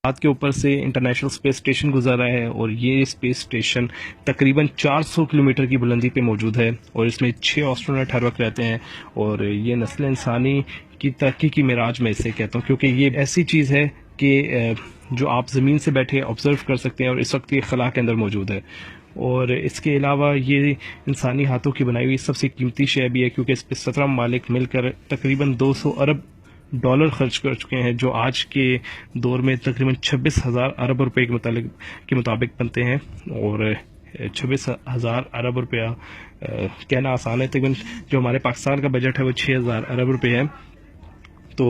हाथ के ऊपर से इंटरनेशनल स्पेस स्टेशन गुजर रहा है और ये स्पेस स्टेशन तकरीबन 400 किलोमीटर की बुलंदी पे मौजूद है और इसमें 6 एस्ट्रोनॉट हर वक्त रहते हैं। और ये नस्ल इंसानी की तरक्की की मिराज में इसे कहता हूँ, क्योंकि ये ऐसी चीज़ है कि जो आप ज़मीन से बैठे ऑब्ज़र्व कर सकते हैं और इस वक्त ये खला के अंदर मौजूद है। और इसके अलावा ये इंसानी हाथों की बनाई हुई सबसे कीमती शय भी है, क्योंकि इस पर 17 ममालिक मिलकर तकरीबन 200 अरब डॉलर खर्च कर चुके हैं, जो आज के दौर में तकरीबन 26,000 अरब रुपए के मुताबिक बनते हैं। और 26,000 अरब रुपया कहना आसान है, तकरीबन जो हमारे पाकिस्तान का बजट है वो 6,000 अरब रुपये है। तो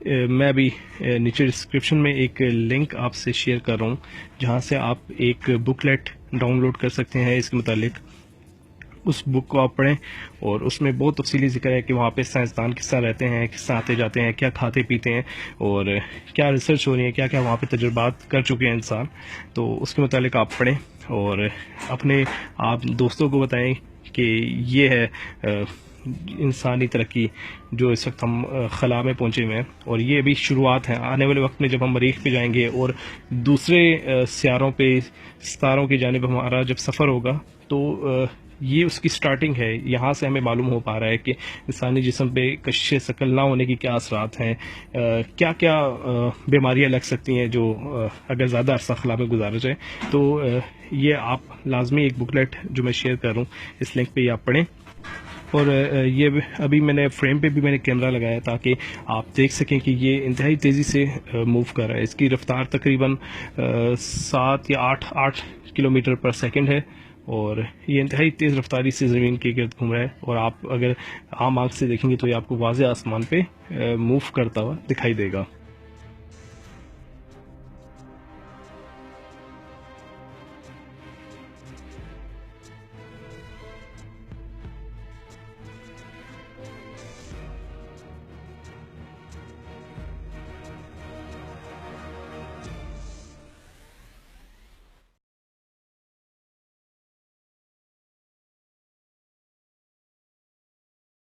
मैं अभी नीचे डिस्क्रिप्शन में एक लिंक आपसे शेयर कर रहा हूँ, जहाँ से आप एक बुकलेट डाउनलोड कर सकते हैं इसके मुतालिक। उस बुक को आप पढ़ें और उसमें बहुत तफसीली जिक्र है कि वहाँ पे साइंसदान किस तरह रहते हैं, किस तरह आते जाते हैं, क्या खाते पीते हैं और क्या रिसर्च हो रही है, क्या क्या वहाँ पे तजुर्बात कर चुके हैं इंसान। तो उसके मुतालिक आप पढ़ें और अपने आप दोस्तों को बताएं कि ये है इंसानी तरक्की जो इस वक्त हम खला में पहुँचे हुए हैं। और ये अभी शुरुआत है। आने वाले वक्त में जब हम मरीख पे जाएंगे और दूसरे सियारों पे सितारों की जानिब हमारा जब सफ़र होगा, तो ये उसकी स्टार्टिंग है। यहाँ से हमें मालूम हो पा रहा है कि इंसानी जिस्म पे कशिश शकल ना होने की क्या असरात हैं, क्या क्या बीमारियाँ लग सकती हैं जो अगर ज़्यादा अरसा खला में गुजारा जाए। तो ये आप लाजमी एक बुकलेट जो मैं शेयर कर रहा हूँ इस लिंक पे ये आप पढ़ें। और ये अभी मैंने फ्रेम पे भी मैंने कैमरा लगाया ताकि आप देख सकें कि ये इंतहाई तेज़ी से मूव कर रहा है। इसकी रफ्तार तकरीबन 7 या 8 किलोमीटर पर सेकंड है और ये इंतहाई तेज़ रफ्तारी से ज़मीन के गिर्द घूम रहा है। और आप अगर आम आँख से देखेंगे तो ये आपको वाज़े आसमान पे मूव करता हुआ दिखाई देगा।